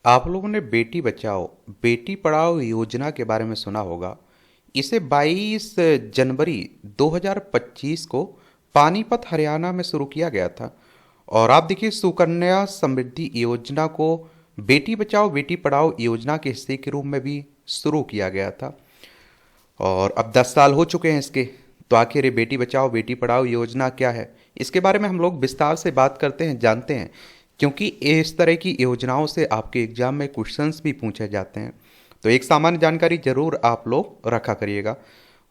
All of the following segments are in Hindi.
आप लोगों ने बेटी बचाओ बेटी पढ़ाओ योजना के बारे में सुना होगा। इसे 22 जनवरी 2025 को पानीपत हरियाणा में शुरू किया गया था। और आप देखिए, सुकन्या समृद्धि योजना को बेटी बचाओ बेटी पढ़ाओ योजना के हिस्से के रूप में भी शुरू किया गया था। और अब 10 साल हो चुके हैं इसके। तो आखिर ये बेटी बचाओ बेटी पढ़ाओ योजना क्या है, इसके बारे में हम लोग विस्तार से बात करते हैं, जानते हैं। क्योंकि इस तरह की योजनाओं से आपके एग्जाम में क्वेश्चंस भी पूछे जाते हैं। तो एक सामान्य जानकारी जरूर आप लोग रखा करिएगा।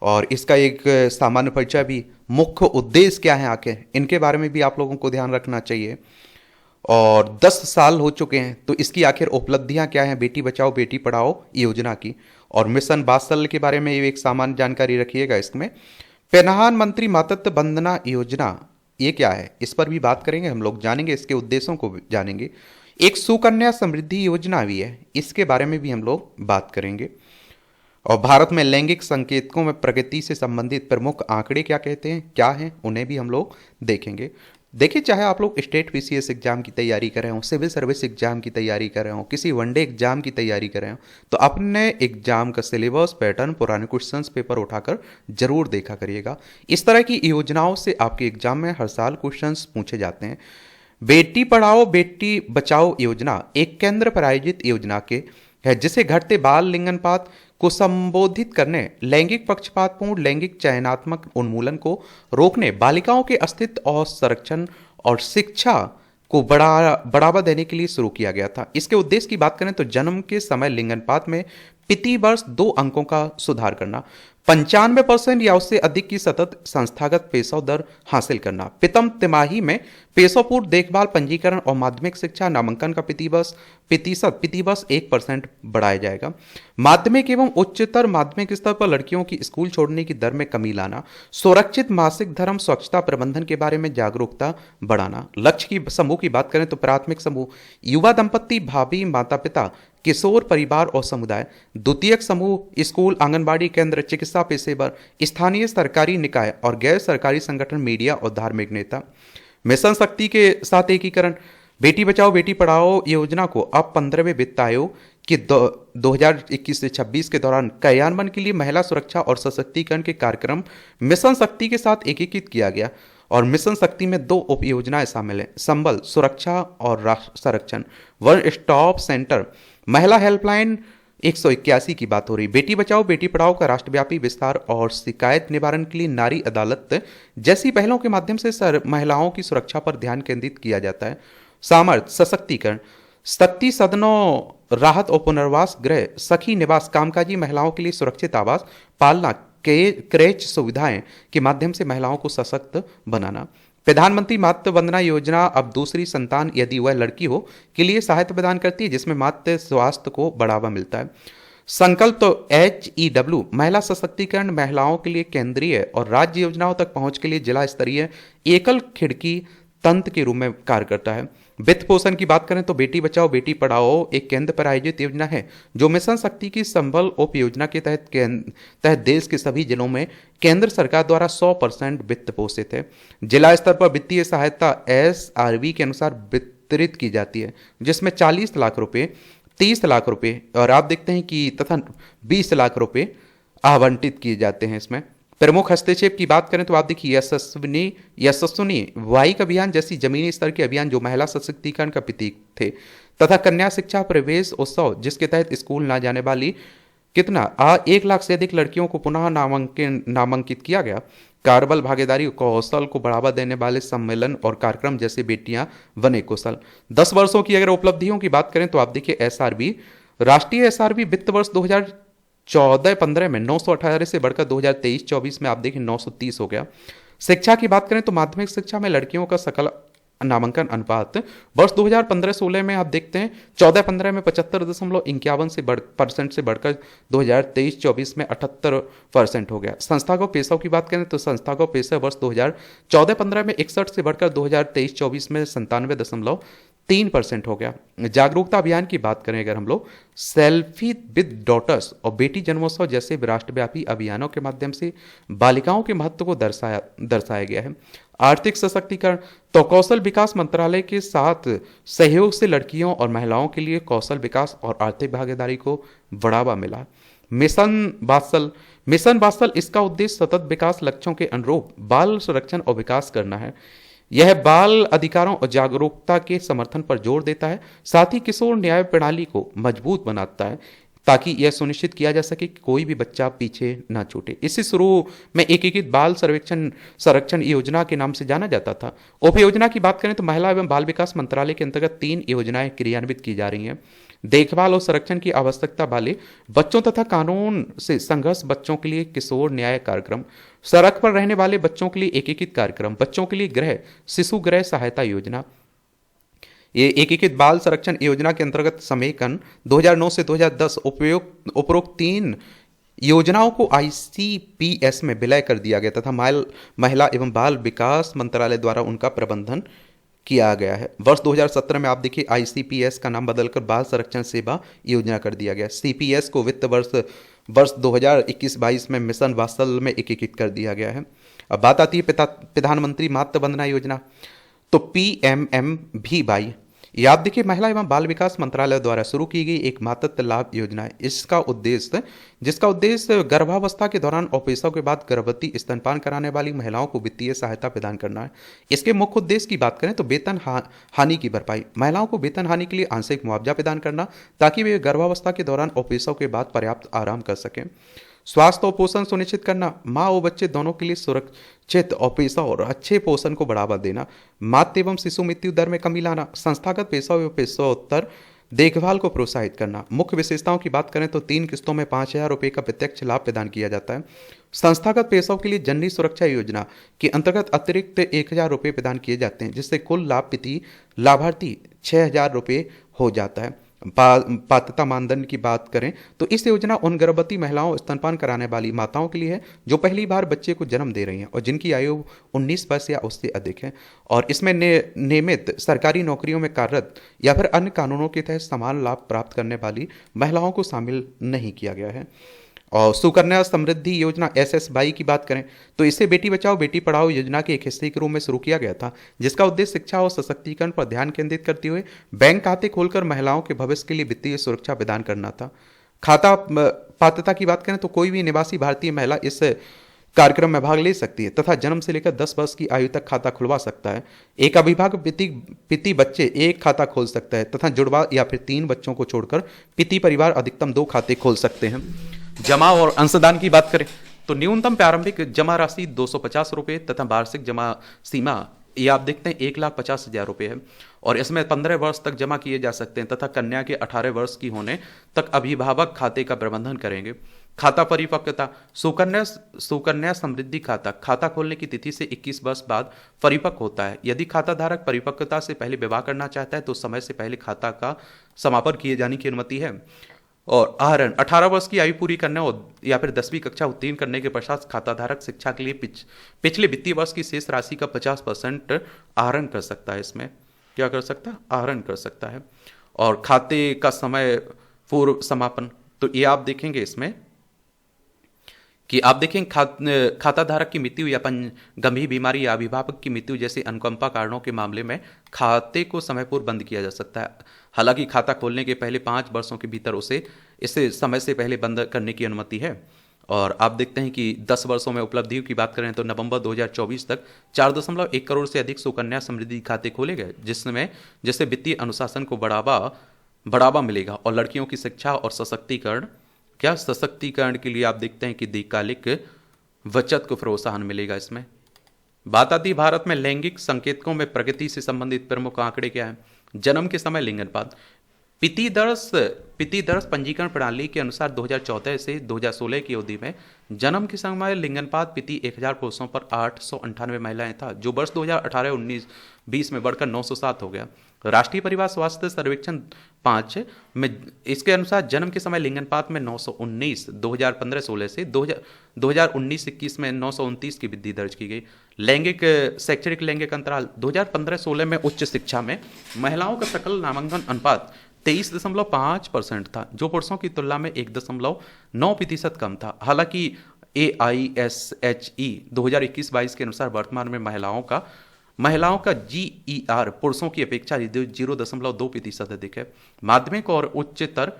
और इसका एक सामान्य परिचय भी, मुख्य उद्देश्य क्या है आखिर, इनके बारे में भी आप लोगों को ध्यान रखना चाहिए। और 10 साल हो चुके हैं, तो इसकी आखिर उपलब्धियां क्या हैं बेटी बचाओ बेटी पढ़ाओ योजना की। और मिशन वात्सल्य के बारे में ये एक सामान्य जानकारी रखिएगा। इसमें प्रधानमंत्री मातृत्व वंदना योजना ये क्या है, इस पर भी बात करेंगे, हम लोग जानेंगे, इसके उद्देश्यों को भी जानेंगे। एक सुकन्या समृद्धि योजना भी है, इसके बारे में भी हम लोग बात करेंगे। और भारत में लैंगिक संकेतकों में प्रगति से संबंधित प्रमुख आंकड़े क्या कहते हैं, क्या हैं, उन्हें भी हम लोग देखेंगे। देखिए, चाहे आप लोग स्टेट पीसीएस एग्जाम की तैयारी कर रहे हो, सिविल सर्विस एग्जाम की तैयारी कर रहे हो, किसी वनडे एग्जाम की तैयारी कर रहे हो, तो अपने एग्जाम का सिलेबस पैटर्न पुराने क्वेश्चंस पेपर उठाकर जरूर देखा करिएगा। इस तरह की योजनाओं से आपके एग्जाम में हर साल क्वेश्चंस पूछे जाते हैं। बेटी पढ़ाओ बेटी बचाओ योजना एक केंद्र प्रायोजित योजना के है, जिसे घटते बाल लिंगानुपात को संबोधित करने, लैंगिक पक्षपातपूर्ण लैंगिक चयनात्मक उन्मूलन को रोकने, बालिकाओं के अस्तित्व और संरक्षण और शिक्षा को बढ़ावा देने के लिए शुरू किया गया था। इसके उद्देश्य की बात करें तो जन्म के समय लिंगानुपात में प्रति वर्ष 2 अंकों का सुधार करना, 95% या उससे अधिक की सतत संस्थागत पेशा दर हासिल करना, प्रथम तिमाही में पेशोपूर्व देखभाल पंजीकरण और माध्यमिक शिक्षा नामांकन का प्रतिशत 1% बढ़ाया जाएगा। माध्यमिक एवं उच्चतर माध्यमिक स्तर पर लड़कियों की स्कूल छोड़ने की दर में कमी लाना, सुरक्षित मासिक धर्म स्वच्छता प्रबंधन के बारे में जागरूकता बढ़ाना। लक्ष्य की समूह की बात करें तो प्राथमिक समूह युवा दंपत्ति भाभी माता पिता किशोर परिवार और समुदाय, द्वितीयक समूह स्कूल आंगनबाड़ी केंद्र चिकित्सा पेशेवर स्थानीय सरकारी निकाय और गैर सरकारी संगठन मीडिया और धार्मिक नेता। मिशन शक्ति के साथ एकीकरण, बेटी बचाओ बेटी पढ़ाओ योजना को अब 15वें वित्त आयोग के 2021 से 26 के दौरान क्रियान्वयन के लिए महिला सुरक्षा और सशक्तिकरण के कार्यक्रम मिशन शक्ति के साथ एकीकृत किया गया। और मिशन शक्ति में 2 उप योजनाएं शामिल हैं, संबल सुरक्षा और राष्ट्र संरक्षण, वन स्टॉप सेंटर, महिला हेल्पलाइन 181 की बात हो रही, बेटी बचाओ बेटी पढ़ाओ का राष्ट्रव्यापी विस्तार और शिकायत निवारण के लिए नारी अदालत जैसी पहलों के माध्यम से महिलाओं की सुरक्षा पर ध्यान केंद्रित किया जाता है। सामर्थ्य सशक्तिकरण, सत्ती सदनों राहत और पुनर्वास गृह, सखी निवास, कामकाजी महिलाओं के लिए सुरक्षित आवास, पालना क्रेच सुविधाएं के माध्यम से महिलाओं को सशक्त बनाना। प्रधानमंत्री मातृ वंदना योजना अब दूसरी संतान यदि वह लड़की हो के लिए सहायता प्रदान करती है, जिसमें मातृ स्वास्थ्य को बढ़ावा मिलता है। संकल्प तो HEW महिला सशक्तिकरण महिलाओं के लिए केंद्रीय और राज्य योजनाओं तक पहुंच के लिए जिला स्तरीय एकल खिड़की तंत्र के रूप में कार्य करता है। वित्त पोषण की बात करें तो बेटी बचाओ बेटी पढ़ाओ एक केंद्र प्रायोजित योजना है, जो मिशन शक्ति की संबल उप योजना के तहत देश के सभी जिलों में केंद्र सरकार द्वारा 100% वित्त पोषित है। जिला स्तर पर वित्तीय सहायता SRV के अनुसार वितरित की जाती है, जिसमें 40 लाख रुपए, 30 लाख रुपए और आप देखते हैं कि तथा 20 लाख रुपए आवंटित किए जाते हैं। इसमें प्रमुख हस्तक्षेप की बात करें तो आप देखिए यशस्विनी वाहिक अभियान जैसी जमीनी स्तर के अभियान जो महिला सशक्तिकरण का प्रतीक थे, तथा कन्या शिक्षा प्रवेश उत्सव जिसके तहत स्कूल ना जाने वाली 1 लाख से अधिक लड़कियों को पुनः नामांकित किया गया। कार्यबल भागीदारी कौशल को बढ़ावा देने वाले सम्मेलन और कार्यक्रम जैसे बेटियां बने कौशल। 10 वर्षों की अगर उपलब्धियों की बात करें तो आप देखिए SRV राष्ट्रीय SRV वित्त वर्ष 2014-15 में 918 से बढ़कर 2023-24 में आप देखें 930 हो गया। शिक्षा की बात करें तो माध्यमिक शिक्षा में लड़कियों का सकल नामांकन अनुपात वर्ष 2015-16 में आप देखते हैं 14-15 में 75.51 से बढ़कर 2023-24 में 78% हो गया। संस्थागत पेशों की बात करें तो संस्थागत पेशे वर्ष 2014-15 में 61 से बढ़कर 2023-24 में 97.3 3% हो गया। जागरूकता अभियान की बात करें अगर हम लोग, सेल्फी विद डॉटर्स और बेटी जन्मोत्सव जैसे राष्ट्रव्यापी अभियानों के माध्यम से बालिकाओं के महत्व को दर्शाया गया है। आर्थिक सशक्तिकरण, तो कौशल विकास मंत्रालय के साथ सहयोग से लड़कियों और महिलाओं के लिए कौशल विकास और आर्थिक भागीदारी को बढ़ावा मिला। मिशन वात्सल इसका उद्देश्य सतत विकास लक्ष्यों के अनुरूप बाल संरक्षण और विकास करना है। यह बाल अधिकारों और जागरूकता के समर्थन पर जोर देता है, साथ ही किशोर न्याय प्रणाली को मजबूत बनाता है ताकि यह सुनिश्चित किया जा सके कि कोई भी बच्चा पीछे ना छूटे। इसे शुरू में एकीकृत बाल सर्वेक्षण संरक्षण योजना के नाम से जाना जाता था। उप योजना की बात करें तो महिला एवं बाल विकास मंत्रालय के अंतर्गत 3 योजनाएं क्रियान्वित की जा रही हैं। देखभाल और संरक्षण की आवश्यकता वाले बच्चों तथा कानून से संघर्ष बच्चों के लिए किशोर न्याय कार्यक्रम, सड़क पर रहने वाले बच्चों के लिए एकीकृत कार्यक्रम, बच्चों के लिए गृह शिशु गृह सहायता योजना। ये एकीकृत बाल संरक्षण योजना के अंतर्गत समेकन 2009 से 2010 उपरोक्त 3 योजनाओं को आईसीपीएस में विलय कर दिया गया तथा महिला एवं बाल विकास मंत्रालय द्वारा उनका प्रबंधन किया गया है। वर्ष 2017 में आप देखिए आईसीपीएस का नाम बदलकर बाल संरक्षण सेवा योजना कर दिया गया। सीपीएस को वित्त वर्ष 2021-22 में मिशन वात्सल में एकीकृत कर दिया गया है। अब बात आती है प्रधानमंत्री मातृ वंदना योजना, तो PMMVY, ये आप देखिए महिला एवं बाल विकास मंत्रालय द्वारा शुरू की गई एक मातृत्व लाभ योजना है। जिसका उद्देश्य गर्भावस्था के दौरान और प्रसव के बाद गर्भवती स्तनपान कराने वाली महिलाओं को वित्तीय सहायता प्रदान करना है। इसके मुख्य उद्देश्य की बात करें तो वेतन हानि की भरपाई, महिलाओं को वेतन हानि के लिए आंशिक मुआवजा प्रदान करना ताकि वे गर्भावस्था के दौरान और प्रसव के बाद पर्याप्त आराम कर सकें। स्वास्थ्य और पोषण सुनिश्चित करना, माँ और बच्चे दोनों के लिए सुरक्षित और पेशा और अच्छे पोषण को बढ़ावा देना। मातृ एवं शिशु मृत्यु दर में कमी लाना, संस्थागत पेशा एवं पेशोत्तर देखभाल को प्रोत्साहित करना। मुख्य विशेषताओं की बात करें तो 3 किस्तों में 5,000 रुपये का प्रत्यक्ष लाभ प्रदान किया जाता है। संस्थागत पेशों के लिए जननी सुरक्षा योजना के अंतर्गत अतिरिक्त 1,000 रुपये प्रदान किए जाते हैं, जिससे कुल लाभार्थी 6,000 रुपये हो जाता है। पात्रता मानदंड की बात करें तो इस योजना उन गर्भवती महिलाओं स्तनपान कराने वाली माताओं के लिए है जो पहली बार बच्चे को जन्म दे रही हैं और जिनकी आयु 19 वर्ष या उससे अधिक है, और इसमें नियमित सरकारी नौकरियों में कार्यरत या फिर अन्य कानूनों के तहत समान लाभ प्राप्त करने वाली महिलाओं को शामिल नहीं किया गया है। और सुकन्या समृद्धि योजना SSY की बात करें तो इसे बेटी बचाओ बेटी पढ़ाओ योजना के एक हिस्से के रूप में शुरू किया गया था, जिसका उद्देश्य शिक्षा और सशक्तिकरण पर ध्यान केंद्रित करते हुए बैंक खाते खोलकर महिलाओं के भविष्य के लिए वित्तीय सुरक्षा प्रदान करना था। खाता पात्रता की बात करें तो कोई भी निवासी भारतीय महिला इस कार्यक्रम में भाग ले सकती है तथा जन्म से लेकर 10 वर्ष की आयु तक खाता खुलवा सकता है। एक अभिभावक पिति बच्चे एक खाता खोल सकता है तथा जुड़वा या फिर 3 बच्चों को छोड़कर पिति परिवार अधिकतम 2 खाते खोल सकते हैं। जमा और अंशदान की बात करें तो न्यूनतम प्रारंभिक जमा राशि 250 रुपये तथा वार्षिक जमा सीमा ये आप देखते हैं 1,50,000 रुपये है, और इसमें 15 वर्ष तक जमा किए जा सकते हैं तथा कन्या के 18 वर्ष की होने तक अभिभावक खाते का प्रबंधन करेंगे। खाता परिपक्वता, सुकन्या समृद्धि खाता खोलने की तिथि से 21 वर्ष बाद परिपक्व होता है। यदि खाता धारक परिपक्वता से पहले विवाह करना चाहता है तो समय से पहले खाता का समापन किए जाने की अनुमति है। और आहरण, 18 वर्ष की आयु पूरी करने और या फिर 10वीं कक्षा उत्तीर्ण करने के पश्चात खाताधारक शिक्षा के लिए पिछले वित्तीय वर्ष की शेष राशि का 50% आहरण कर सकता है। इसमें क्या कर सकता है? आहरण कर सकता है। और खाते का समय पूर्व समापन, तो ये आप देखेंगे इसमें कि आप देखें खाता धारक की मृत्यु या गंभीर बीमारी या अभिभावक की मृत्यु जैसे अनुकंपा कारणों के मामले में खाते को समय पूर्व बंद किया जा सकता है। हालांकि खाता खोलने के पहले 5 वर्षों के भीतर इसे समय से पहले बंद करने की अनुमति है। और आप देखते हैं कि 10 वर्षों में उपलब्धियों की बात करें तो नवंबर 2024 तक 4.1 करोड़ से अधिक सुकन्या समृद्धि खाते खोले गए, जिससे वित्तीय अनुशासन को बढ़ावा मिलेगा और लड़कियों की शिक्षा और सशक्तिकरण के लिए आप देखते हैं कि दीर्घकालिक बचत को प्रोत्साहन मिलेगा। इसमें बात आती है भारत में लैंगिक संकेतकों में प्रगति से संबंधित प्रमुख आंकड़े क्या है। जन्म के समय लिंग अनुपात, पितृदर्श पंजीकरण प्रणाली के अनुसार 2014 से 2016 की अवधि में जन्म के समय लिंगानुपात पिति 1000 पुरुषों पर 898 महिलाएं था, जो वर्ष 2018-19-20 में बढ़कर 907 हो गया। राष्ट्रीय परिवार स्वास्थ्य सर्वेक्षण 5 में इसके अनुसार जन्म के समय लिंगानुपात में 919 2015-16 से 2019-21 में 929 की वृद्धि दर्ज की गई। शैक्षणिक लैंगिक अंतराल 2015-16 में उच्च शिक्षा में महिलाओं का सकल नामांकन अनुपात 23.5% था, जो पुरुषों की तुलना में 1.9% कम था। हालांकि AISHE 2021-22 के अनुसार वर्तमान में महिलाओं का GER पुरुषों की अपेक्षा 0.2% अधिक है। माध्यमिक और उच्चतर,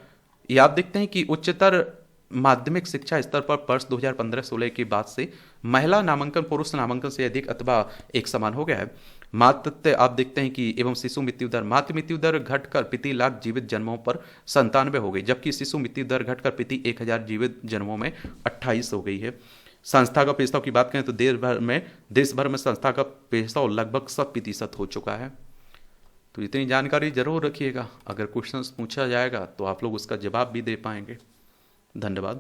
ये आप देखते हैं कि उच्चतर माध्यमिक शिक्षा स्तर पर वर्ष 2015-16 के बाद से महिला नामांकन पुरुष नामांकन से अधिक अथवा एक समान हो गया है। मातृत्व आप देखते हैं कि एवं शिशु मृत्यु दर, मातृ मृत्यु दर घटकर प्रति लाख जीवित जन्मों पर 97 हो गई, जबकि शिशु मृत्यु दर घटकर प्रति 1000 जीवित जन्मों में 28 हो गई है। संस्थागत प्रस्ताव की बात करें तो देश भर में संस्थागत प्रस्ताव लगभग 100% हो चुका है। तो इतनी जानकारी जरूर रखिएगा, अगर क्वेश्चंस पूछा जाएगा तो आप लोग उसका जवाब भी दे पाएंगे। धन्यवाद।